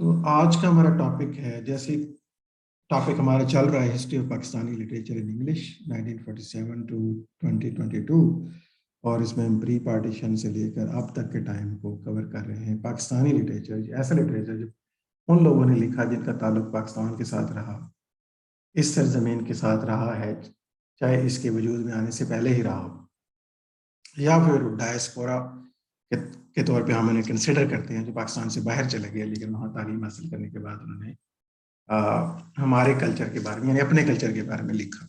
तो आज का हमारा टॉपिक है, जैसे टॉपिक हमारा चल रहा है history of Pakistani literature in English 1947 to 2022, और इसमें हम प्री पार्टीशन से लेकर अब तक के टाइम को कवर कर रहे हैं। पाकिस्तानी लिटरेचर ऐसा लिटरेचर जो उन लोगों ने लिखा जिनका ताल्लुक पाकिस्तान के साथ रहा, इस सरजमीन के साथ रहा है, चाहे इसके वजूद में आने से पहले ही रहा हो, या फिर डायस्पोरा के तौर पे हम उन्हें कंसिडर करते हैं जो पाकिस्तान से बाहर चले गए लेकिन वहाँ तालीम हासिल करने के बाद उन्होंने हमारे कल्चर के बारे में यानी अपने कल्चर के बारे में लिखा।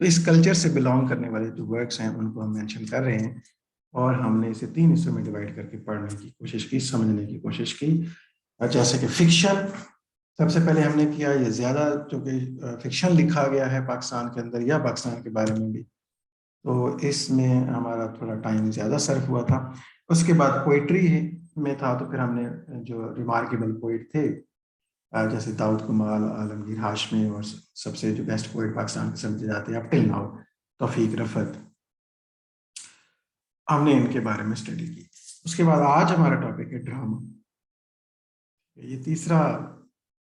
तो इस कल्चर से बिलोंग करने वाले जो वर्क्स हैं उनको हम मेंशन कर रहे हैं, और हमने इसे 3 हिस्सों में डिवाइड करके पढ़ने की कोशिश की, समझने की कोशिश की। जैसे कि फिक्शन सबसे पहले हमने किया, ये ज़्यादा चूँकि फिक्शन लिखा गया है पाकिस्तान के अंदर या पाकिस्तान के बारे में भी, तो इसमें हमारा थोड़ा टाइम ज़्यादा सर्व हुआ था। उसके बाद पोइट्री में था, तो फिर हमने जो रिमार्केबल पोइट थे जैसे दाऊद कमाल, आलमगीर हाशमी, और सबसे जो बेस्ट पोइट पाकिस्तान के समझे जाते हैं अप टिल नाउ तौफीक रफत, हमने इनके बारे में स्टडी की। उसके बाद आज हमारा टॉपिक है ड्रामा। ये तीसरा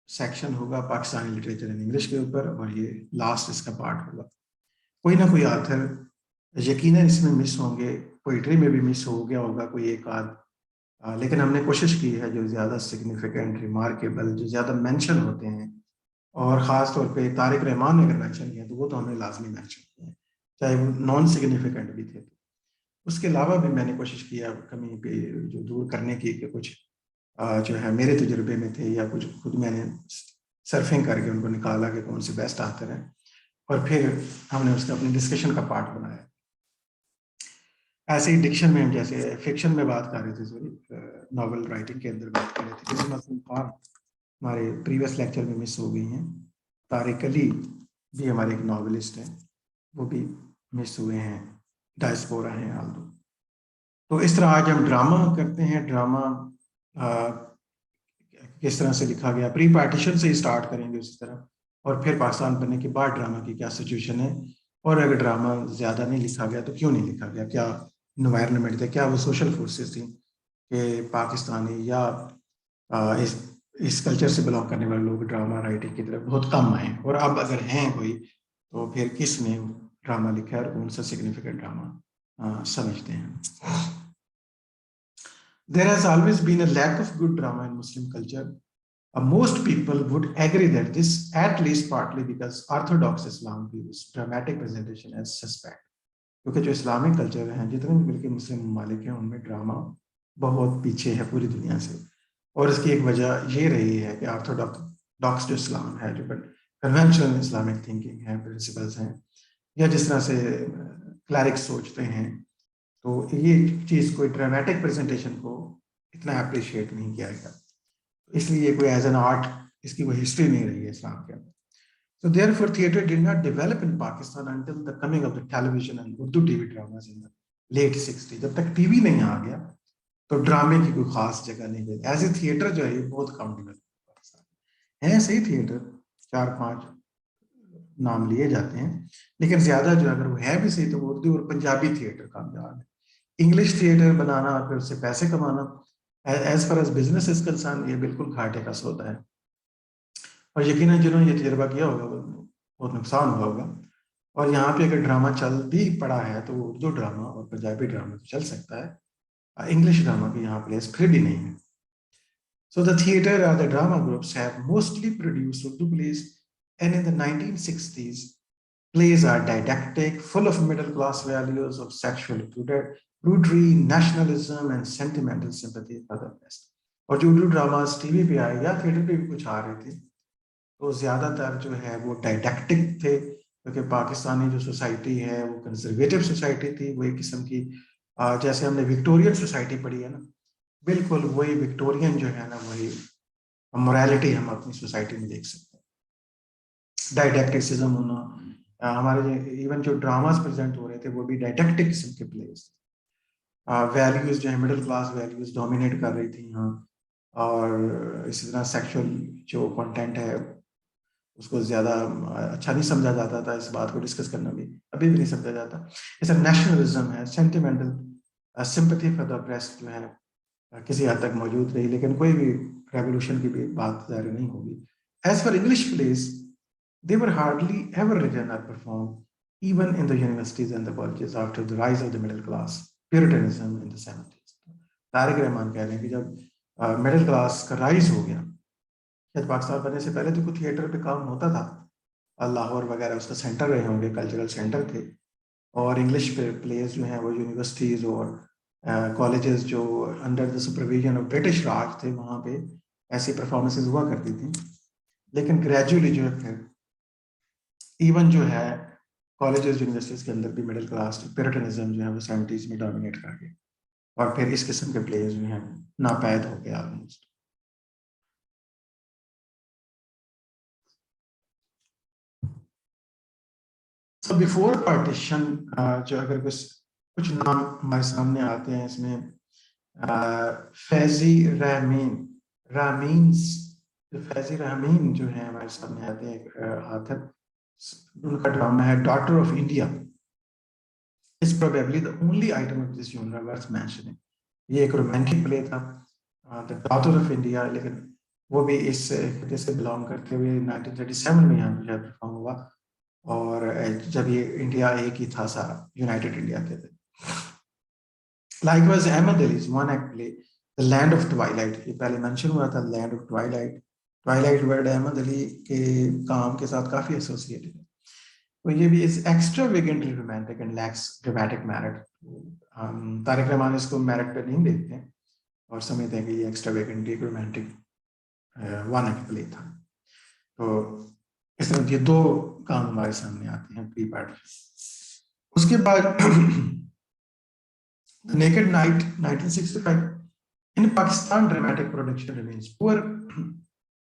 सेक्शन होगा पाकिस्तानी लिटरेचर इन इंग्लिश के ऊपर, और ये लास्ट इसका पार्ट होगा। कोई ना कोई आथर यकीनन इसमें मिस होंगे, पोइट्री में भी मिस हो गया होगा कोई एक आध, लेकिन हमने कोशिश की है जो ज़्यादा सिग्निफिकेंट, रिमार्केबल, जो ज़्यादा मेंशन होते हैं, और ख़ास तौर पे तारिक रहमान ने अगर मेंशन किया तो वो तो हमें लाजमी मेंशन किया, चाहे वो नॉन सिग्निफिकेंट भी थे। उसके अलावा भी मैंने कोशिश किया कमी पे जो दूर करने की, कि कुछ जो है मेरे तजुर्बे में थे या कुछ खुद मैंने सर्फिंग करके उनको निकाला कि कौन से बेस्ट आथर हैं, और फिर हमने उसका अपनी डिस्कशन का पार्ट बनाया। ऐसे ही डिक्शन में हम जैसे फिक्शन में बात कर रहे थे, सॉरी नॉवल राइटिंग के अंदर बात कर रहे थे, जैसे मसलन खान हमारे प्रीवियस लेक्चर में मिस हो गई हैं, तारिक अली भी हमारे एक नॉवलिस्ट हैं, वो भी मिस हुए हैं, डायस्पोरा हैं आल्दो। तो इस तरह आज हम ड्रामा करते हैं। ड्रामा किस तरह से लिखा गया, प्री पार्टीशन से ही स्टार्ट करेंगे उसी तरह, और फिर पाकिस्तान बनने के बाद ड्रामा की क्या सिचुएशन है, और अगर ड्रामा ज़्यादा नहीं लिखा गया तो क्यों नहीं लिखा गया, क्या इन्वायरमेंट थे, क्या वो सोशल फोर्सेस थी कि पाकिस्तानी या इस कल्चर से बिलोंग करने वाले लोग ड्रामा राइटिंग की तरफ बहुत कम आए, और अब अगर हैं कोई तो फिर किसने ड्रामा लिखा है और कौन सा सिग्निफिकेंट ड्रामा समझते हैं। There has always been a lack of good drama in Muslim culture. Most people would agree that this, at least partly because Orthodox Islam views dramatic presentation as suspect. क्योंकि जो Islamic culture है, जितने भी बल्कि मुस्लिम ममालिक हैं, उनमें drama बहुत पीछे है पूरी दुनिया से, और इसकी एक वजह ये रही है कि ऑर्थोडॉक्स जो इस्लाम है, जो कन्वेंशनल इस्लामिक थिंकिंग है, प्रिंसिपल्स हैं, या जिस तरह से क्लैरिक्स सोचते हैं, तो ये चीज़ कोई ड्रामेटिक प्रेजेंटेशन को इतना अप्रिशिएट नहीं किया गया, इसलिए कोई एज एन आर्ट इसकी कोई हिस्ट्री नहीं रही है इस्लाम के अंदर। So therefore, theatre did not develop in Pakistan until the coming of the television and Urdu TV dramas in the late 60s. जब तक टीवी नहीं आ गया तो ड्रामे की कोई खास जगह नहीं गई। ऐसे थिएटर जो है बहुत कम डेवलप है, सही थिएटर 4-5 नाम लिए जाते हैं, लेकिन ज्यादा जो अगर वो है भी सही तो वो उर्दू और पंजाबी थिएटर कामयाब है। इंग्लिश थिएटर बनाना और फिर उससे पैसे कमाना as far as business is concern, ये बिल्कुल घाटे का सौदा है, और यकीनन जिन्होंने ये तजर्बा किया होगा बहुत नुकसान हुआ होगा। और यहाँ पे अगर ड्रामा चल भी पड़ा है तो वो उर्दू ड्रामा और पंजाबी ड्रामा तो चल सकता है, इंग्लिश ड्रामा की यहाँ प्लेस फिर भी नहीं है। So the theater or the drama groups have mostly produced Urdu plays, and in the 1960s, plays are didactic, full of middle-class values of sexual prudery, nationalism, and sentimental sympathy for the West. और जो Urdu dramas TV पे आए या theatre पे भी कुछ आ रहे थे, तो ज़्यादातर जो है वो डायडैक्टिक थे, क्योंकि पाकिस्तानी जो सोसाइटी है वो कंजर्वेटिव सोसाइटी थी, वो एक किस्म की जैसे हमने विक्टोरियन सोसाइटी पढ़ी है ना, बिल्कुल वही विक्टोरियन जो है ना, वही मोरालिटी हम अपनी सोसाइटी में देख सकते हैं। डायडैक्टिसिज्म होना, हमारे इवन जो ड्रामास प्रेजेंट हो रहे थे वो भी डायडैक्टिक किस्म के प्लेस, वैल्यूज जो है मिडिल क्लास वैल्यूज डोमिनेट कर रही थी यहाँ, और इसी तरह सेक्सुअल जो कंटेंट है उसको ज़्यादा अच्छा नहीं समझा जाता था, इस बात को डिस्कस करना भी अभी भी नहीं समझा जाता। ऐसा नेशनलिज्म है, sentimental sympathy for the oppressed जो है किसी हद तक मौजूद रही, लेकिन कोई भी रेवोल्यूशन की भी बात ज़ाहिर नहीं होगी. As for English plays, they were hardly ever written or performed even in the universities and the colleges after the rise of the middle class Puritanism in the 70s. Tariq Rahman कह रहे हैं कि जब मिडिल क्लास का rise हो गया, शायद पाकिस्तान बनने से पहले तो कुछ थिएटर पे काम होता था, लाहौर वगैरह उसका सेंटर रहे होंगे, कल्चरल सेंटर थे, और इंग्लिश प्लेस जो हैं वो यूनिवर्सिटीज़ और कॉलेजेस जो under the supervision of British Raj थे वहाँ पे ऐसी परफॉर्मेंसेज हुआ करती थी. लेकिन ग्रेजुअली जो है फिर इवन जो है कॉलेजेस यूनिवर्सिटीज़ के अंदर भी मिडिल क्लास प्यूरिटनिज्म जो है वो 70s में डोमिनेट कर गए, और फिर इस किस्म के प्लेस जो हैं नापैद हो गए ऑलमोस्ट. So before partition, जो अगर कुछ नाम हमारे सामने आते हैं इसमें, फैजी रामीन जो है हमारे सामने आते हैं आथर. उनका ड्रामा है daughter of India. Is probably the only item of this genre worth mentioning. ये एक रोमांटिक प्ले था, द डॉटर ऑफ इंडिया, लेकिन वो भी इस खिते से बिलोंग करते हुए 1937 में यहाँ पर परफॉर्म हुआ, और जब ये इंडिया एक ही था सारा, यूनाइटेड इंडिया के थे. Likewise, Ahmad Ali's one act play, The Land of Twilight, ये पहले मेंशन हुआ था, land of twilight. Twilight word Ahmed Ali के काम के साथ काफी एसोसिएटेड है. तो ये भी is extravagantly romantic and lacks dramatic merit. Tariq Rahman इसको मेरिट पे नहीं देखते हैं और समझते हैं कि ये एक्स्ट्रावेगेंटली रोमांटिक वन एक्ट प्ले था. तो इस तरह ये दो काम हमारे सामने आते हैं प्री पार्टीशन. उसके बाद The Naked Night 1965. In Pakistan dramatic production remains poor.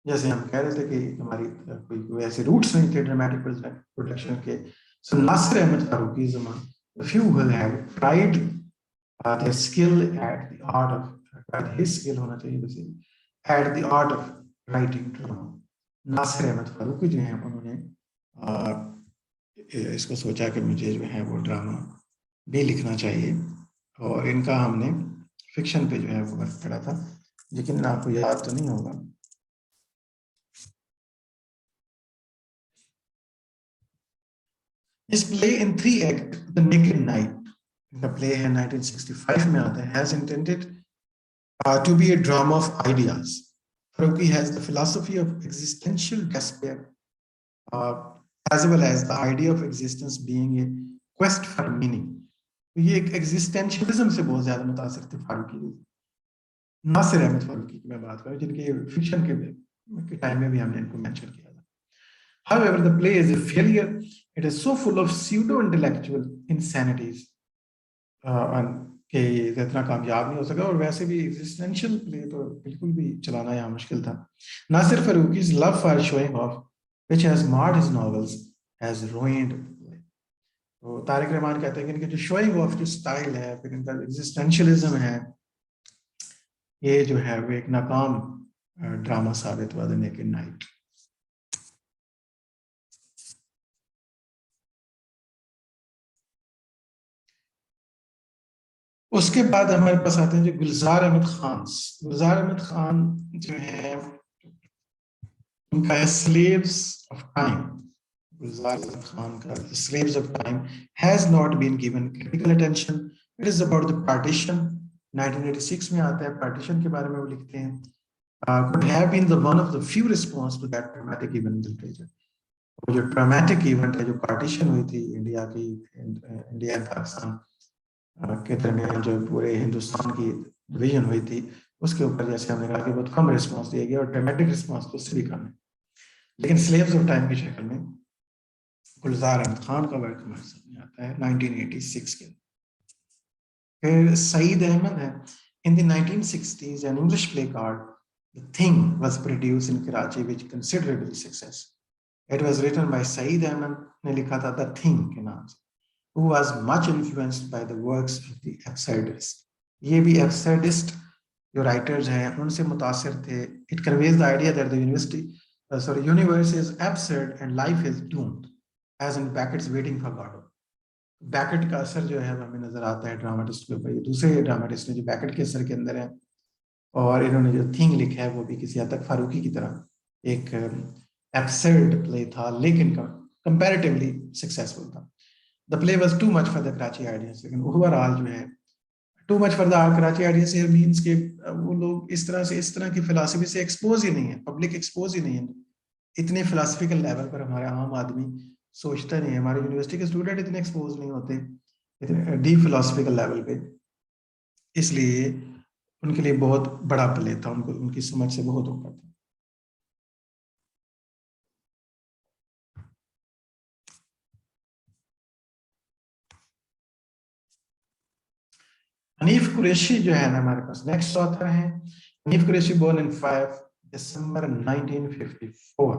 जैसे हम कह रहे थे कि हमारी कोई ऐसे रूट्स नहीं थे ड्रामेटिक प्रोडक्शन के. So Nasir Ahmed Faruqi Zaman, the few who have tried their skill at the art of his skill होना चाहिए वैसे at the art of writing drama. Nasir Ahmed Farooqui जो हैं उन्होंने इसको सोचा कि मुझे जो है वो ड्रामा भी लिखना चाहिए, और इनका हमने फिक्शन पे जो है वो वर्क करा था, लेकिन आपको याद तो नहीं होगा. इस play in 3 act the naked night, इनका प्ले है 1965 में आता है, has intended to be a drama of ideas. Faruqi has the philosophy of existential despair as well as the idea of existence being a quest for meaning. ये एक existentialism से बहुत ज्यादा मुतासिर थे फारूकी. नासिर अहमद फारूकी की मैं बात करूं, जिनके फिक्शन के टाइम में भी हमने इनको मेंशन किया था. However, the play is a failure. It is so full of pseudo-intellectual insanities कि इतना कामयाब नहीं हो सका, और वैसे भी एग्जिस्टेंशियल प्ले तो बिल्कुल भी चलाना यहाँ मुश्किल था. Nasir फारूकी's love for showing off, which has marred his novels, has ruined. तो तारिक रहमान कहते हैं कि इनके जो शोइंग ऑफ जो स्टाइल है, फिर इनका एग्जिस्टेंशियलिज्म है, ये जो है वो एक नाकाम ड्रामा साबित हुआ, द नेकेड नाइट. उसके बाद हमारे पास आते हैं जो गुलजार अहमद खान. गुलजार अहमद खान जो है उनका है slaves of time. Gulzar Khan ka The Slaves of Time has not been given critical attention. It is about the partition. 1986 में आता है, partition के बारे में वो लिखते हैं. Could have been the one of the few response to that dramatic event in literature. वो जो dramatic event है, जो partition हुई थी इंडिया एंड पाकिस्तान के दरमियान, जो पूरे हिंदुस्तान की डिवीजन हुई थी, उसके ऊपर जैसे हमने कहा कि बहुत कम रिस्पॉन्स दिया गया, और ड्रामेटिक रिस्पॉन्स तो उससे भी कम है. लेकिन स्लेव्स ऑफ टाइम की शक्ल में गुलजार अहमद खान का वर्क हमारे सामने आता है 1986 के. फिर सईद अहमद है. In the 1960s, an English play called The Thing was produced in Karachi with considerable success. It was written by Saeed Ahmed, ने लिखा था The Thing के नाम से, who was much influenced by the works of the absurdists. ये भी absurdist जो writers हैं उनसे मुतासिर थे. It conveys the idea that the universe is absurd and life is doomed, as in Beckett's Waiting for Godot. Baked का असर जो है हमें नजर आता है ड्रामाटिस्ट के ऊपर. ये दूसरे ड्रामाटिस्ट ने जो बैकेट के असर के अंदर है, और इन्होंने जो थिंग लिखा है वो भी किसी हद तक फारूकी की तरह एक एब्सर्ड प्ले था, लेकिन कंपैरेटिवली सक्सेसफुल था। The play was too much for the Karachi audience, लेकिन ओवरऑल जो है too much for the Karachi audience means के वो लोग इस तरह से, इस तरह की फिलॉसफी से एक्सपोज ही नहीं है, पब्लिक एक्सपोज ही नहीं है। इतने फिलोसफिकल लेवल पर हमारा आम आदमी सोचता नहीं है, हमारे यूनिवर्सिटी के स्टूडेंट इतने एक्सपोज नहीं होते इतने डीप फिलोसफिकल लेवल पे, इसलिए उनके लिए बहुत बड़ा प्ले था, उनको उनकी समझ से बहुत ऊपर था। हनीफ कुरैशी जो है ना हमारे पास नेक्स्ट ऑथर है। हनीफ कुरैशी बोर्न इन 5 दिसंबर 1954।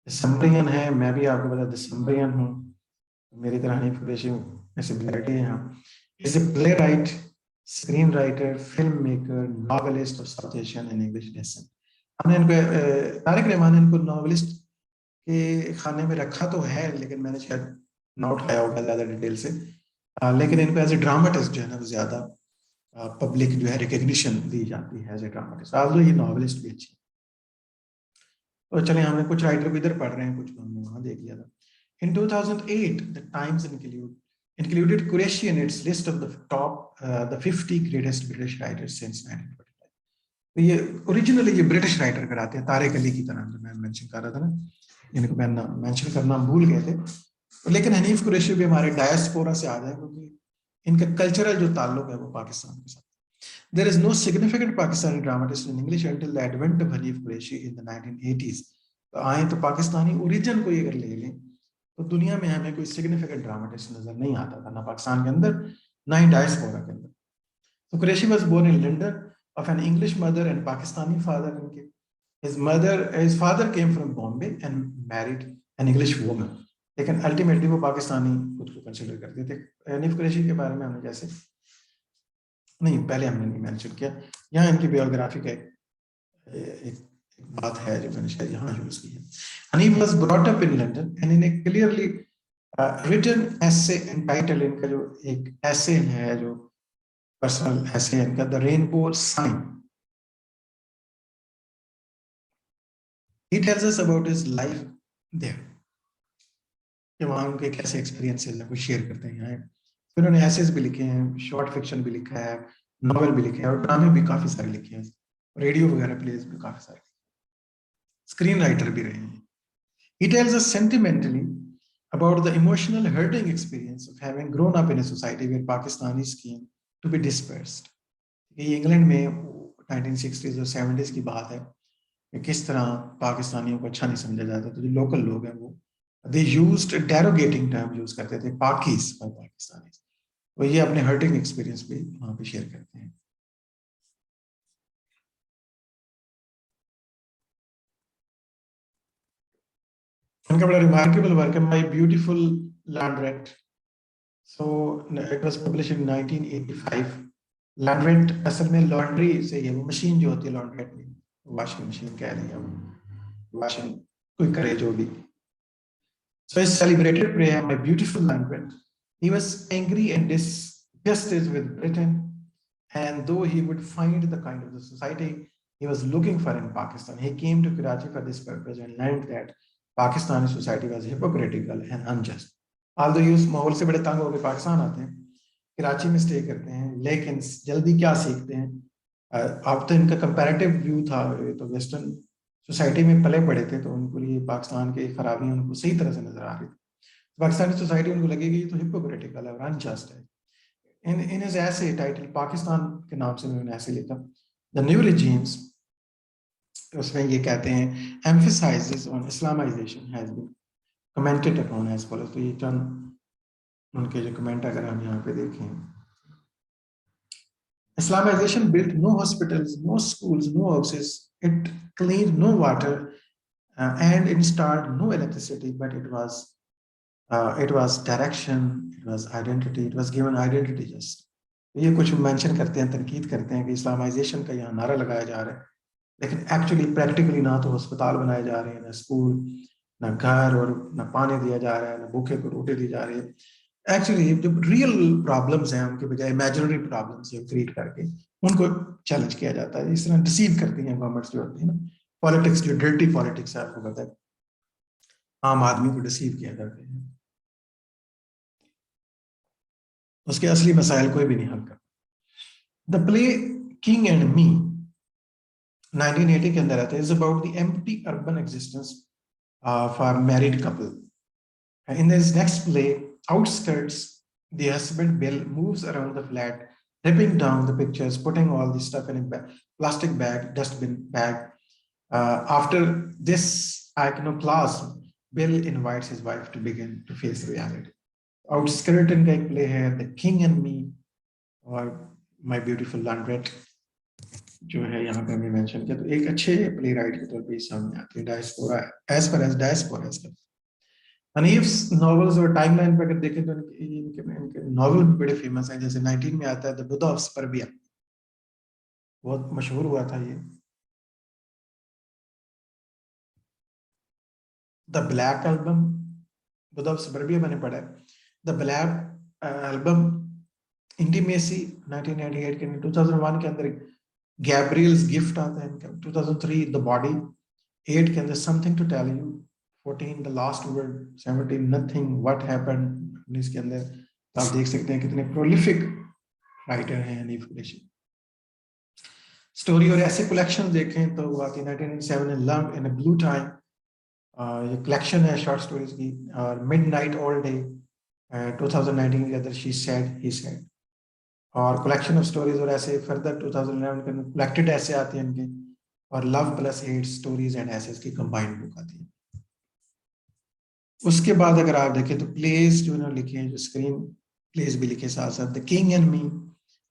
दिसंबरियन है, मैं भी आपको पता दिसंबरियन हूँ, मेरी तरह हनीफ कुरैशी में सिमिलरिटी है यहाँ। Is a playwright, screenwriter, filmmaker, novelist और south Asian in English lesson. हमने इनको तारिक रहमान ने इनको नॉवेलिस्ट के खाने में रखा तो है, लेकिन मैंने शायद ना उठाया होगा ज्यादा डिटेल से, लेकिन इनको एज ए ड्रामाटिस्ट जो है ना वो ज्यादा पब्लिक जो है रिकग्निशन दी जाती है एज ए ड्रामाटिस्ट, आज ये नॉवेलिस्ट भी अच्छी। तो चलिए हमने कुछ राइटर को इधर पढ़ रहे हैं, कुछ को हमने वहां देख लिया था। In 2008, the Times included Qureshi in its list of the 50 greatest British writers since 1945. तो ये ओरिजिनली ये ब्रिटिश राइटर कराते हैं, तारिक अली की तरह जो मैं मेंशन कर रहा था ना, इनको मैं मेंशन करना भूल गए थे। लेकिन हनीफ कुरैशी भी हमारे डायस्पोरा से आ जाए, क्योंकि इनका कल्चरल जो ताल्लुक है वो पाकिस्तान के साथ। There is no significant Pakistani dramatist in English until the advent of Hanif Kureishi in the 1980s. तो आए तो पाकिस्तानी ओरिजिन को अगर ले लें तो दुनिया में हमें कोई सिग्निफिकेंट ड्रामेटिस्ट नजर नहीं आता था, ना पाकिस्तान के अंदर ना ही डायस्पोरा के अंदर। So Qureshi was born in London of an English mother and Pakistani father. His father came from Bombay and married an English woman. लेकिन अल्टीमेटली वो पाकिस्तानी खुद को कंसिडर करते थे। हनीफ कुरैशी के बारे में हमने जैसे नहीं, पहले हमने नहीं मेंशन किया, यहाँ इनकी बायोग्राफी का एक बात है जो मैंने शायद यहाँ यूज की है। Hanif was brought up in London and in a clearly written essay entitled, इनका जो एक एसे है जो पर्सनल एसे इनका, the rainbow sign. He tells us about his life there, कि वहाँ उनके कैसे एक्सपीरियंसेस हैं वो शेयर करते हैं। यहाँ उन्होंने एसेस भी लिखे हैं, शॉर्ट फिक्शन भी लिखा है, नॉवेल भी लिखे हैं और ड्रामे भी काफी सारे लिखे हैं, रेडियो वगैरह प्लेस भी काफी सारे, स्क्रीन राइटर भी रहे हैं। He tells us sentimentally about the emotional hurting experience of having grown up in a society where Pakistanis came to be dispersed. ये इंग्लैंड में 1960s और 70s की बात है कि किस तरह पाकिस्तानियों को अच्छा नहीं समझा जाता, तो जो लोकल लोग हैं वो they used derogating term use करते थे, पाकिस और पाकिस्तानी। तो ये अपने हर्टिंग एक्सपीरियंस भी वहाँ पे शेयर करते हैं। उनका बड़ा रिमार्केबल वर्क है my beautiful laundrette. So it was published in 1985। Laundrette असल में लॉन्ड्री से ये वो मशीन जो होती है लॉन्ड्रेट में, वॉशिंग मशीन कह रही है, वॉशिंग कोई करे जो भी। So his celebrated prayer, my beautiful lambert, he was angry and disgusted with Britain, and though he would find the kind of the society he was looking for in Pakistan, he came to Karachi for this purpose and learned that Pakistani society was hypocritical and unjust. Although ये उस माहौल से बड़े तंग होकर पाकिस्तान आते हैं, कराची में स्टे करते हैं, लेकिन जल्दी क्या सीखते हैं, अब तो इनका कंपैरेटिव व्यू था, तो वेस्टर्न सोसाइटी में पले पड़े थे, तो उनको लिए पाकिस्तान की खराबी उनको सही तरह से नजर आ रही थी। पाकिस्तानी सोसाइटी उनको लगेगी तो हिपोक्रेटिकल है और अनजस्ट है। इन हिज ऐसे टाइटल पाकिस्तान के नाम से उन्होंने ऐसे लिखा, द न्यू रिजीम्स, उसमें ये कहते हैं emphasises on Islamisation has been commented upon as follows. तो ये चंद उनके जो कमेंट अगर हम यहाँ पे देखें, Islamization built no hospitals, no schools, no houses. It cleaned no water and installed no electricity. But it was direction, it was identity, it was given identity just. ये कुछ मेंशन करते हैं, तनकीद करते हैं कि इस्लामाइजेशन का यहाँ नारा लगाया जा रहा है, लेकिन एक्चुअली प्रैक्टिकली ना तो अस्पताल बनाए जा रहे हैं, ना स्कूल, ना घर, और ना पानी दिया जा रहा है, ना भूखे को रोटी दी जा रही है। एक्चुअली जो रियल प्रॉब्लम्स हैं उनके बजाय इमेजिनरी प्रॉब्लम्स क्रिएट करके उनको चैलेंज किया जाता है। इस तरह डिसीव करती हैं गवर्नमेंट्स जो होती है ना, पॉलिटिक्स जो डर्टी पॉलिटिक्स है, आपको पता है, आम आदमी को डिसीव किया जाता है, उसके असली मसाइल कोई भी नहीं हल कर। The play king and me 1980 के अंदर आता है, is about the empty urban existence for married couple. In his next play, Outskirts, the husband Bill moves around the flat, ripping down the pictures, putting all the stuff in a plastic bag, dustbin bag. After this iconoclasm, Bill invites his wife to begin to face reality. Outskirts का एक play है, The King and Me, और My Beautiful Laundrette, जो है यहाँ पे हमने mention किया। तो एक अच्छे प्ले राइट के तौर पे सामने आती है डायस्पोरा, एज पर एज डायस्पोरा इसका। हनीफ्स नॉवेल्स और टाइमलाइन पर अगर देखें तो इनके नॉवेल भी बड़े फेमस हैं। जैसे 19 में आता है द बुद्धा ऑफ स्पर्बिया, बहुत मशहूर हुआ था ये। The black album, Buddha of suburbia मैंने पढ़ा है। द ब्लैक एल्बम, इंटीमेसी 1998 के, 2001 के अंदर गैब्रियल्स गिफ्ट आता है इनका, 2003 द बॉडी, 8 के अंदर something to tell you, 14 the last word, 17 nothing what happened. इसके अंदर तो आप देख सकते हैं कितने प्रोलिफिक राइटर हैं हनीफ कुरैशी। स्टोरी और ऐसे कलेक्शन देखें तो वो आती है 1997 in love in a blue time, ये कलेक्शन है शॉर्ट स्टोरीज की। और मिडनाइट ऑल डे 2019 के अंदर शी सेड ही सेड, और कलेक्शन ऑफ स्टोरीज और ऐसे फर्दर 2011 के अंदर कलेक्टेड ऐसे आते हैं इनके, और love plus hate stories and essays की कंबाइंड बुक आती है। उसके बाद अगर आप देखें तो प्लेस जो इन्होंने लिखे हैं, जो स्क्रीन प्लेस भी लिखे साथ साथ, the king and me,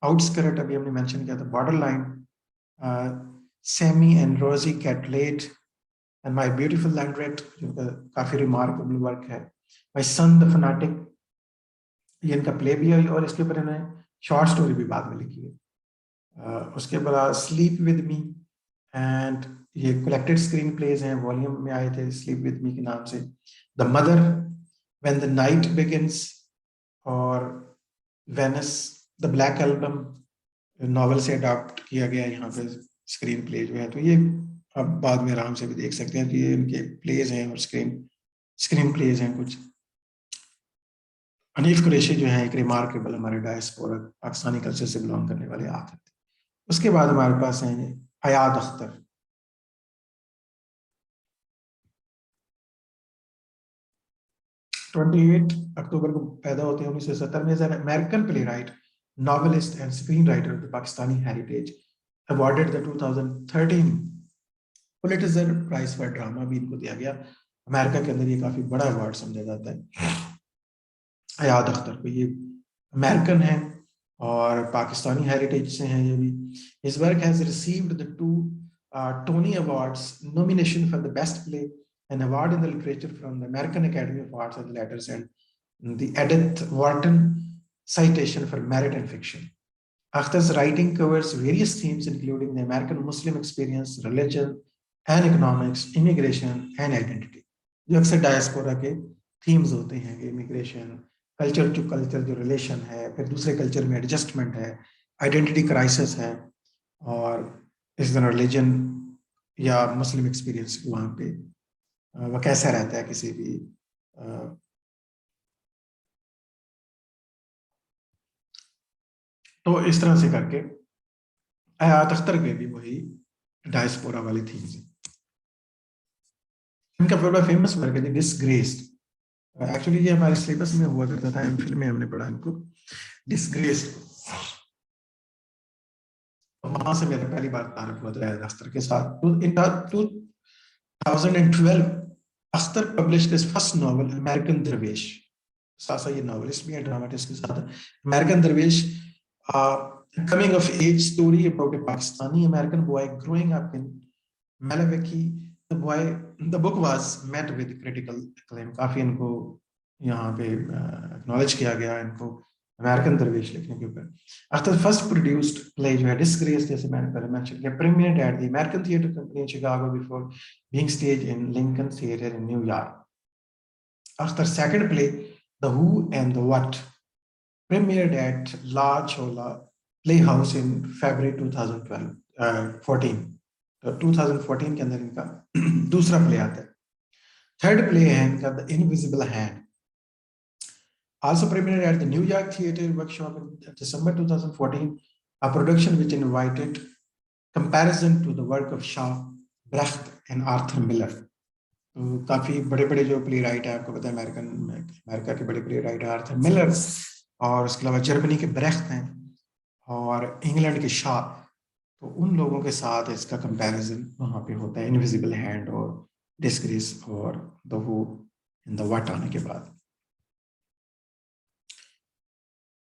outskirt अभी हमने मेंशन किया था, बॉर्डर लाइन, सेमी एंड रोजी कैटलेट, एंड माय ब्यूटीफुल लैंड्रेट जो काफी रिमार्केबल वर्क है, माय सन द फनाटिक, ये इनका प्ले भी है और इसके ऊपर इन्होंने शॉर्ट स्टोरी भी बाद में लिखी है। उसके बाद स्लीप विद मी, एंड ये कलेक्टेड स्क्रीन प्लेज हैं, वॉल्यूम में आए थे स्लीप विद मी के नाम से। The mother, when the night begins, और Venice, the black album novel से अडॉप्ट किया गया यहाँ पे स्क्रीन प्ले जो है। तो ये आप बाद में आराम से भी देख सकते हैं कि ये इनके प्लेज हैं और स्क्रीन प्लेज हैं कुछ। हनीफ कुरैशी जो है एक रिमार्केबल हमारे डायस्पोरा पाकिस्तानी कल्चर से बिलोंग करने वाले आखिर थे। उसके बाद हमारे पास हैं हयात अख्तर। अक्टूबर को पैदा होते हैं 1970 में, American playwright, novelist and screenwriter of the Pakistani heritage, awarded the 2013 Pulitzer Prize for drama भी इनको दिया गया। अमेरिका के अंदर ये काफी बड़ा अवार्ड समझा जाता है हयात अख्तर को। ये अमेरिकन है और पाकिस्तानी हेरिटेज से हैं ये भी। His work has received the 2 Tony Awards nomination for the best play, an award in the literature from the American Academy of Arts and Letters, and the Edith Wharton citation for merit and fiction. Akhtar's writing covers various themes including the American Muslim experience, religion and economics, immigration and identity. जो अक्सर diaspora के themes होते हैं, immigration, culture to culture जो relation है, फिर दूसरे culture में एडजस्टमेंट है, आइडेंटिटी क्राइसिस है, और इस तरह रिलीजन या मुस्लिम एक्सपीरियंस वहाँ पे वह कैसा रहता है किसी भी तो इस तरह से करके हयात अख्तर के भी वही डायस्पोरा वाली थीम्स हैं। इनका बड़ा फेमस वर्क है डिसग्रेस्ड। एक्चुअली ये हमारे सिलेबस में हुआ करता था, एमफिल में हमने पढ़ा इनको डिसग्रेस्ड। वहां से मेरा पहली बार तारुफ हुआ था अख्तर के साथ। तो इन 2012 Akhtar published his first novel American दरवेश। साथ ये नॉवेलिस्ट भी है, ड्रामाटिस्ट के साथ। अमेरिकन दरवेश, coming of age story about a Pakistani American boy growing up in Malawaki. The book was met with critical acclaim. काफी इनको यहाँ पे acknowledge किया गया इनको अमेरिकन दरवेश लिखने के ऊपर। Akhtar first produced play जो है Disgraced, जैसे मैंने पहले mention किया, premiered at the American Theatre Company in Chicago before being staged in Lincoln Theatre in New York. Akhtar's second play, The Who and the What, premiered at La Chola Playhouse in February 2014. तो 2014 के अंदर इनका दूसरा play आता है. Third play है इनका the invisible hand. Also premiered at the New York Theatre Workshop in December 2014, a production which invited comparison to the work of Shaw, Brecht and Arthur Miller. तो काफी बड़े-बड़े जो प्ले राइट है, आपको पता है अमेरिका के बड़े प्ले राइट आर्थर मिलर, और उसके अलावा जर्मनी के ब्रेख्ट हैं और इंग्लैंड के शॉ. तो उन लोगों के साथ इसका कंपैरिजन वहाँ पे होता है इनविजिबल हैंड और डिस्ग्रेस और the who in the what आने के बाद.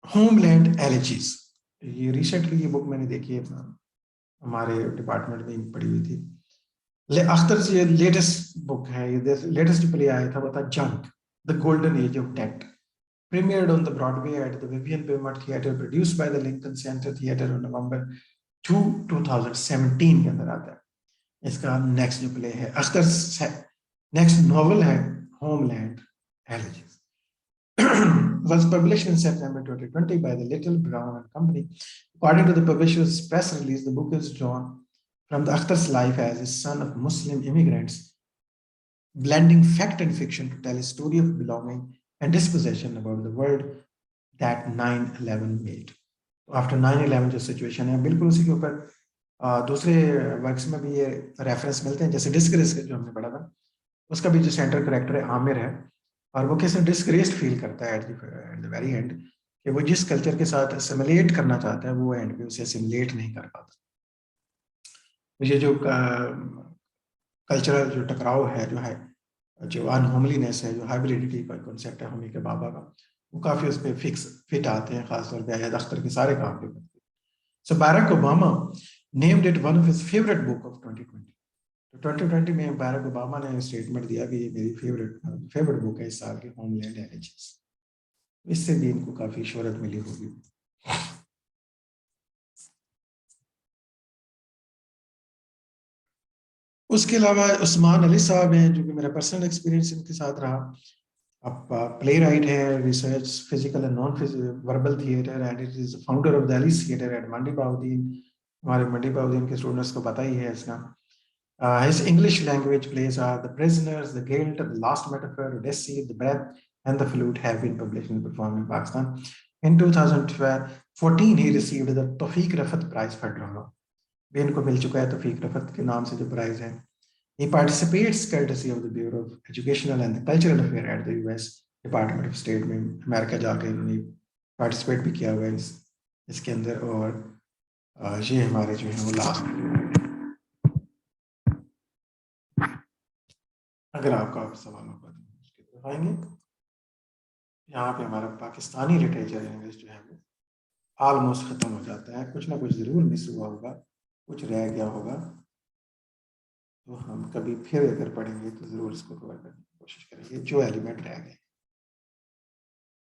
होमलैंड एलिजीज, ये रिसेंटली ये बुक मैंने देखी है, हमारे डिपार्टमेंट में पढ़ी हुई थी. अख्तर से लेटेस्ट बुक है, ये लेटेस्ट प्ले आया था, वो था Junk the Golden Age of Debt. Premiered on the Broadway at the Vivian Beaumont Theatre, produced by the Lincoln Center Theatre on November 2, 2017 के अंदर आता है. इसका नेक्स्ट जो प्ले है अख्तर से, नेक्स्ट नॉवल है homeland elegies. Was published in September 2020 by the Little Brown and Company. According to the publisher's press release, the book is drawn from the Akhtar's life as a son of Muslim immigrants, blending fact and fiction to tell a story of belonging and dispossession about the world that 9/11 made. After 9/11 जो situation है, बिल्कुल उसी के ऊपर दूसरे works में भी ये रेफरेंस मिलते हैं. जैसे डिस्ग्रेस्ड जो हमने पढ़ा था, उसका भी जो सेंट्रल कैरेक्टर है आमिर है, और वो कैसे डिस्ग्रेस्ड फील करता है एट द वेरी एंड, कि वो जिस कल्चर के साथ असिमिलेट करना चाहता है वो एंड पे उसे असिमिलेट नहीं कर पाता. ये जो कल्चरल जो टकराव है, जो अनहोमलीनेस है, जो हाइब्रिडिटी का कॉन्सेप्ट है होमी के बाबा का, वो काफी उस पर फिट आते हैं, खासतौर पे अहद अख्तर के सारे काम पे. So Barack Obama named it one of his favourite book of 2020. तो 2020 में बैरक ओबामा ने स्टेटमेंट दिया कि ये मेरी फेवरेट बुक है इस साल की, होमलैंड एलिजीज. इससे भी इनको काफी शोहरत मिली होगी. उसके अलावा उस्मान अली साहब हैं, जो कि मेरा पर्सनल एक्सपीरियंस इनके साथ रहा. अब प्ले राइट है, research physical and non verbal theatre, and it is founder of the theatre at Mandi Bahauddin. हमारे मंडी बाउद्दीन के स्टूडेंट्स को पता ही है इसका. His English language plays are The Prisoners, The Guilt, The Last Metaphor, Odyssey, The Breath, and The Flute have been published and performed in Pakistan. In 2014, he received the Tawfiq Rafat Prize for Drama. भी इनको मिल चुका है तौफीक रफत के नाम से जो prize है. He participates courtesy of the Bureau of Educational and Cultural Affairs at the US Department of State में अमेरिका जाके इन्होंने पार्टिसिपेट भी किया हुआ है इसके अंदर. और ये हमारे जो है वो लास्ट. अगर आपका सवाल होगा तो उसकी तरफ आएंगे. यहाँ पे हमारा पाकिस्तानी लिटरेचर इंग्लिश जो है वो ऑलमोस्ट खत्म हो जाता है. कुछ ना कुछ जरूर मिस हुआ होगा, कुछ रह गया होगा, तो हम कभी फिर अगर पढ़ेंगे तो जरूर इसको कवर करने की कोशिश करेंगे जो एलिमेंट रह गए.